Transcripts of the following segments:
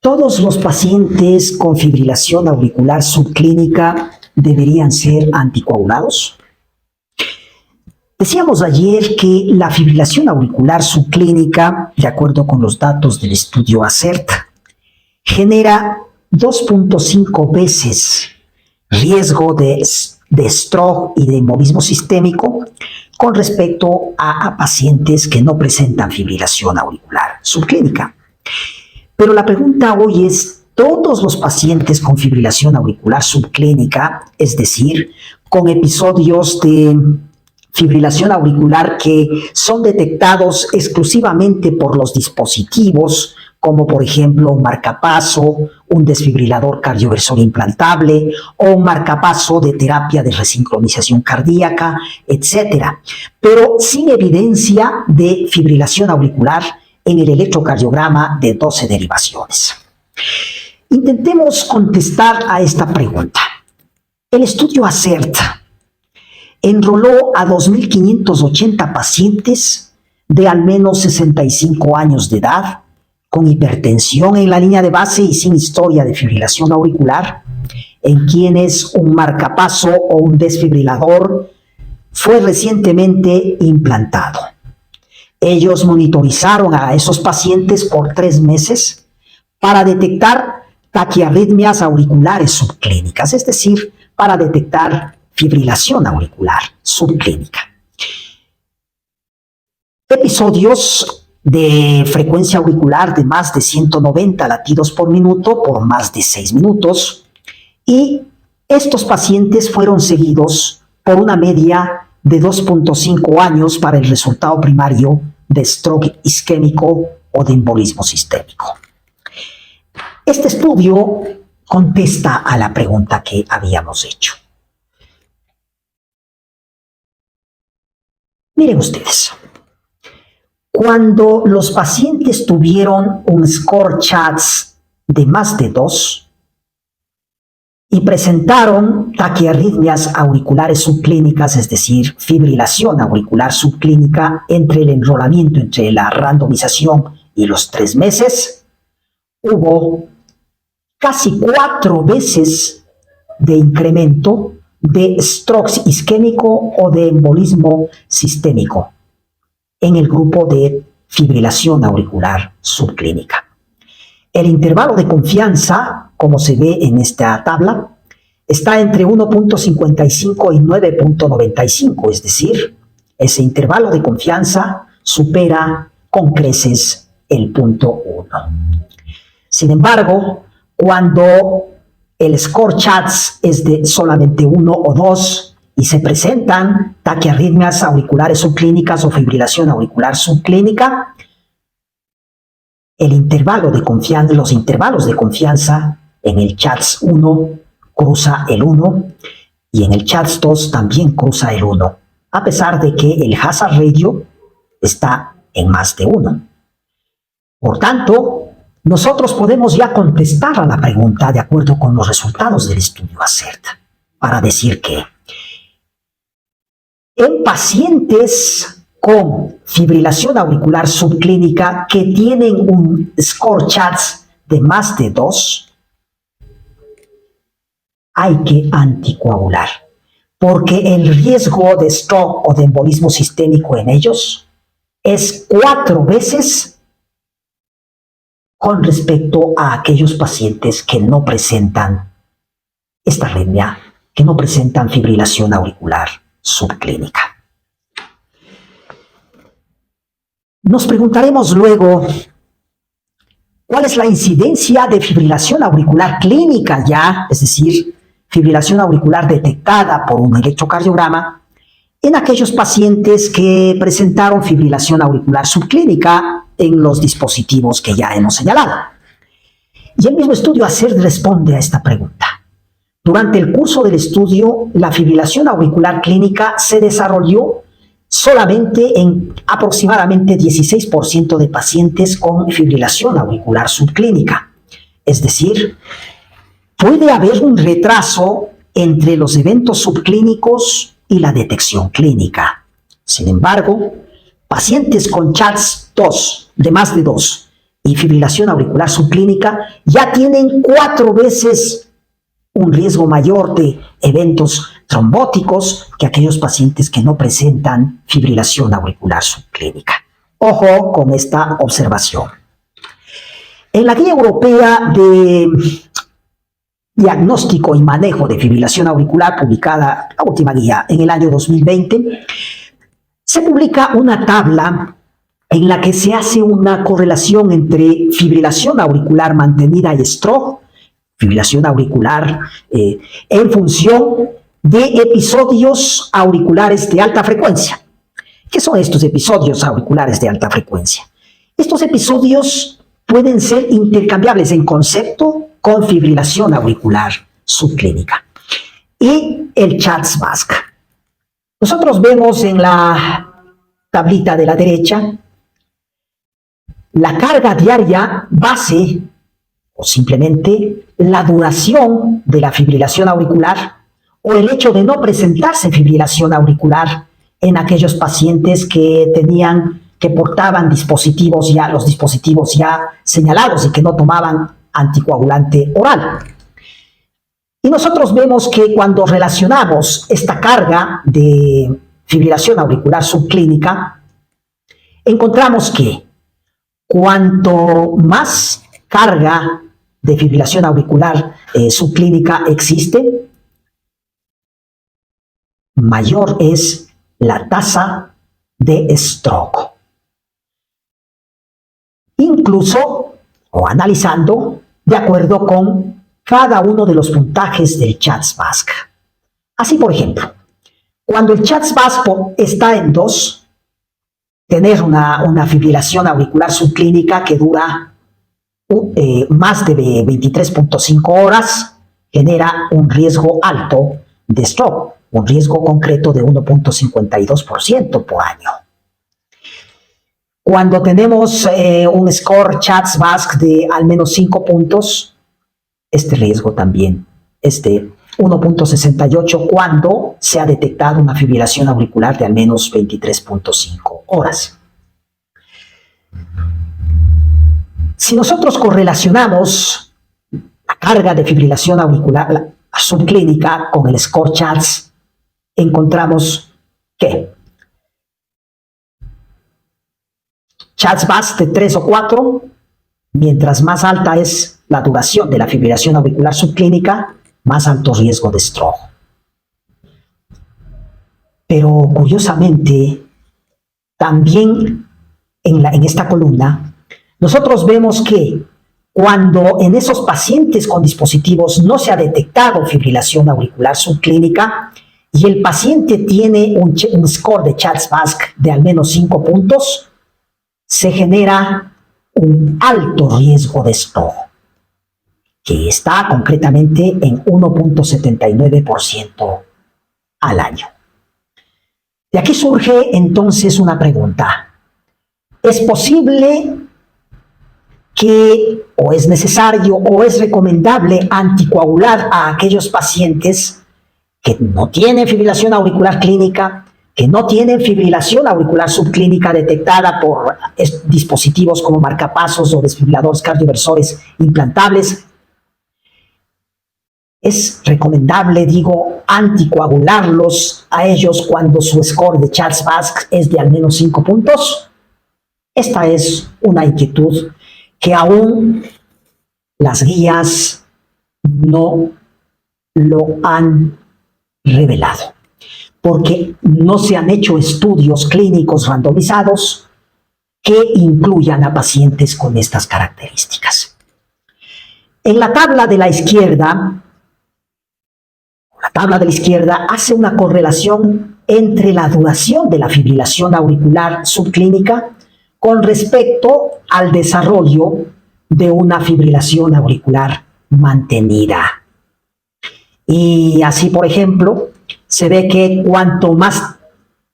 ¿Todos los pacientes con fibrilación auricular subclínica deberían ser anticoagulados? Decíamos ayer que la fibrilación auricular subclínica, de acuerdo con los datos del estudio ACERT, genera 2.5 veces riesgo de stroke y de embolismo sistémico con respecto a pacientes que no presentan fibrilación auricular subclínica. Pero la pregunta hoy es, ¿todos los pacientes con fibrilación auricular subclínica, es decir, con episodios de fibrilación auricular que son detectados exclusivamente por los dispositivos, como por ejemplo un marcapaso, un desfibrilador cardioversor implantable o un marcapaso de terapia de resincronización cardíaca, etcétera, pero sin evidencia de fibrilación auricular en el electrocardiograma de 12 derivaciones? Intentemos contestar a esta pregunta. El estudio ACERT enroló a 2.580 pacientes de al menos 65 años de edad, con hipertensión en la línea de base y sin historia de fibrilación auricular, en quienes un marcapaso o un desfibrilador fue recientemente implantado. Ellos monitorizaron a esos pacientes por 3 meses para detectar taquiarritmias auriculares subclínicas, es decir, para detectar fibrilación auricular subclínica. Episodios de frecuencia auricular de más de 190 latidos por minuto por más de 6 minutos, y estos pacientes fueron seguidos por una media de 2.5 años para el resultado primario de stroke isquémico o de embolismo sistémico. Este estudio contesta a la pregunta que habíamos hecho. Miren ustedes, cuando los pacientes tuvieron un score CHADS de más de 2 y presentaron taquiarritmias auriculares subclínicas, es decir, fibrilación auricular subclínica entre el enrolamiento, entre la randomización y los 3 meses, hubo casi 4 veces de incremento de stroke isquémico o de embolismo sistémico en el grupo de fibrilación auricular subclínica. El intervalo de confianza, como se ve en esta tabla, está entre 1.55 y 9.95, es decir, ese intervalo de confianza supera con creces el punto 1. Sin embargo, cuando el score CHADS es de solamente 1 o 2 y se presentan taquiarritmias auriculares subclínicas o fibrilación auricular subclínica, los intervalos de confianza en el CHADS 1 cruza el 1 y en el CHADS 2 también cruza el 1, a pesar de que el hazard ratio está en más de 1. Por tanto, nosotros podemos ya contestar a la pregunta de acuerdo con los resultados del estudio ACERT, para decir que en pacientes con fibrilación auricular subclínica que tienen un score CHADS de más de 2, hay que anticoagular, porque el riesgo de stroke o de embolismo sistémico en ellos es 4 veces con respecto a aquellos pacientes que no presentan esta arritmia, que no presentan fibrilación auricular subclínica. Nos preguntaremos luego, ¿cuál es la incidencia de fibrilación auricular clínica ya, es decir, fibrilación auricular detectada por un electrocardiograma, en aquellos pacientes que presentaron fibrilación auricular subclínica en los dispositivos que ya hemos señalado? Y el mismo estudio ACERT responde a esta pregunta. Durante el curso del estudio, la fibrilación auricular clínica se desarrolló solamente en aproximadamente 16% de pacientes con fibrilación auricular subclínica. Es decir, puede haber un retraso entre los eventos subclínicos y la detección clínica. Sin embargo, pacientes con CHADS 2, de más de 2, y fibrilación auricular subclínica ya tienen 4 veces un riesgo mayor de eventos trombóticos que aquellos pacientes que no presentan fibrilación auricular subclínica. Ojo con esta observación. En la Guía Europea de Diagnóstico y Manejo de Fibrilación Auricular, publicada la última guía en el año 2020, se publica una tabla en la que se hace una correlación entre fibrilación auricular mantenida y stroke, fibrilación auricular en función de episodios auriculares de alta frecuencia. ¿Qué son estos episodios auriculares de alta frecuencia? Estos episodios pueden ser intercambiables en concepto con fibrilación auricular subclínica. Y el CHA2-VASc. Nosotros vemos en la tablita de la derecha la carga diaria base o simplemente la duración de la fibrilación auricular o el hecho de no presentarse fibrilación auricular en aquellos pacientes que portaban dispositivos los dispositivos ya señalados y que no tomaban anticoagulante oral. Y nosotros vemos que cuando relacionamos esta carga de fibrilación auricular subclínica, encontramos que cuanto más carga de fibrilación auricular subclínica existe, mayor es la tasa de stroke. Incluso, o analizando, de acuerdo con cada uno de los puntajes del CHA2-VASc. Así, por ejemplo, cuando el CHA2-VASc está en 2, tener una fibrilación auricular subclínica que dura más de 23.5 horas genera un riesgo alto de stroke, un riesgo concreto de 1.52% por año. Cuando tenemos un score CHA2-VASc de al menos 5 puntos, este riesgo también es de 1.68 cuando se ha detectado una fibrilación auricular de al menos 23.5 horas. Si nosotros correlacionamos la carga de fibrilación auricular subclínica con el score CHA2, encontramos que CHA2-VASc de 3 o 4, mientras más alta es la duración de la fibrilación auricular subclínica, más alto riesgo de stroke. Pero curiosamente, también en esta columna, nosotros vemos que cuando en esos pacientes con dispositivos no se ha detectado fibrilación auricular subclínica y el paciente tiene un score de CHA2-VASc de al menos 5 puntos, se genera un alto riesgo de stroke, que está concretamente en 1.79% al año. De aquí surge entonces una pregunta. ¿Es posible que, o es necesario, o es recomendable anticoagular a aquellos pacientes que no tienen fibrilación auricular clínica, que no tienen fibrilación auricular subclínica detectada por dispositivos como marcapasos o desfibriladores cardioversores implantables? ¿Es recomendable, anticoagularlos a ellos cuando su score de CHA2-VASc es de al menos 5 puntos? Esta es una inquietud que aún las guías no lo han revelado, porque no se han hecho estudios clínicos randomizados que incluyan a pacientes con estas características. En la tabla de la izquierda, hace una correlación entre la duración de la fibrilación auricular subclínica con respecto al desarrollo de una fibrilación auricular mantenida. Y así, por ejemplo, se ve que cuanto más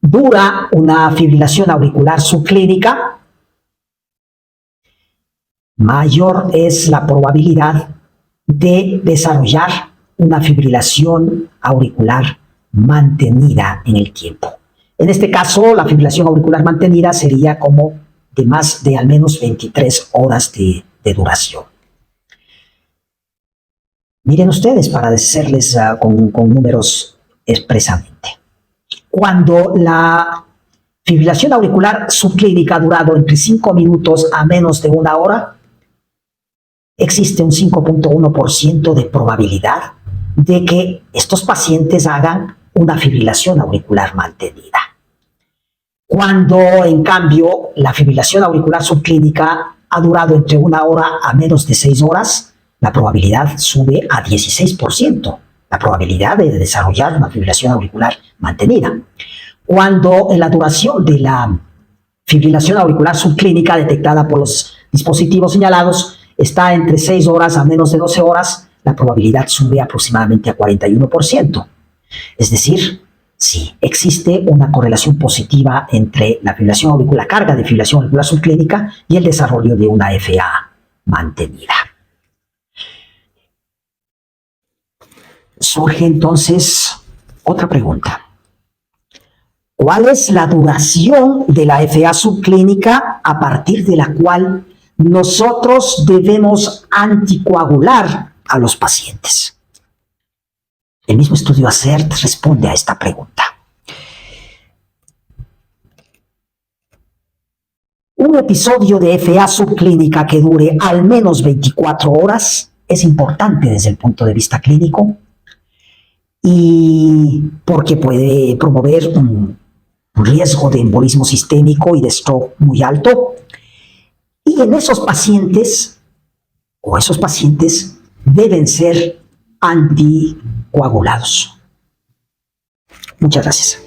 dura una fibrilación auricular subclínica, mayor es la probabilidad de desarrollar una fibrilación auricular mantenida en el tiempo. En este caso, la fibrilación auricular mantenida sería como de más de al menos 23 horas de duración. Miren ustedes, para decirles con números expresamente. Cuando la fibrilación auricular subclínica ha durado entre 5 minutos a menos de 1 hora, existe un 5.1% de probabilidad de que estos pacientes hagan una fibrilación auricular mantenida. Cuando, en cambio, la fibrilación auricular subclínica ha durado entre 1 hora a menos de 6 horas, la probabilidad sube a 16%, la probabilidad de desarrollar una fibrilación auricular mantenida. Cuando la duración de la fibrilación auricular subclínica detectada por los dispositivos señalados está entre 6 horas a menos de 12 horas, la probabilidad sube aproximadamente a 41%. Es decir, sí, existe una correlación positiva entre la fibrilación auricular, la carga de fibrilación auricular subclínica y el desarrollo de una FA mantenida. Surge entonces otra pregunta. ¿Cuál es la duración de la FA subclínica a partir de la cual nosotros debemos anticoagular a los pacientes? El mismo estudio ACERT responde a esta pregunta. Un episodio de FA subclínica que dure al menos 24 horas es importante desde el punto de vista clínico y porque puede promover un riesgo de embolismo sistémico y de stroke muy alto. Y en esos pacientes deben ser anticoagulados. Muchas gracias.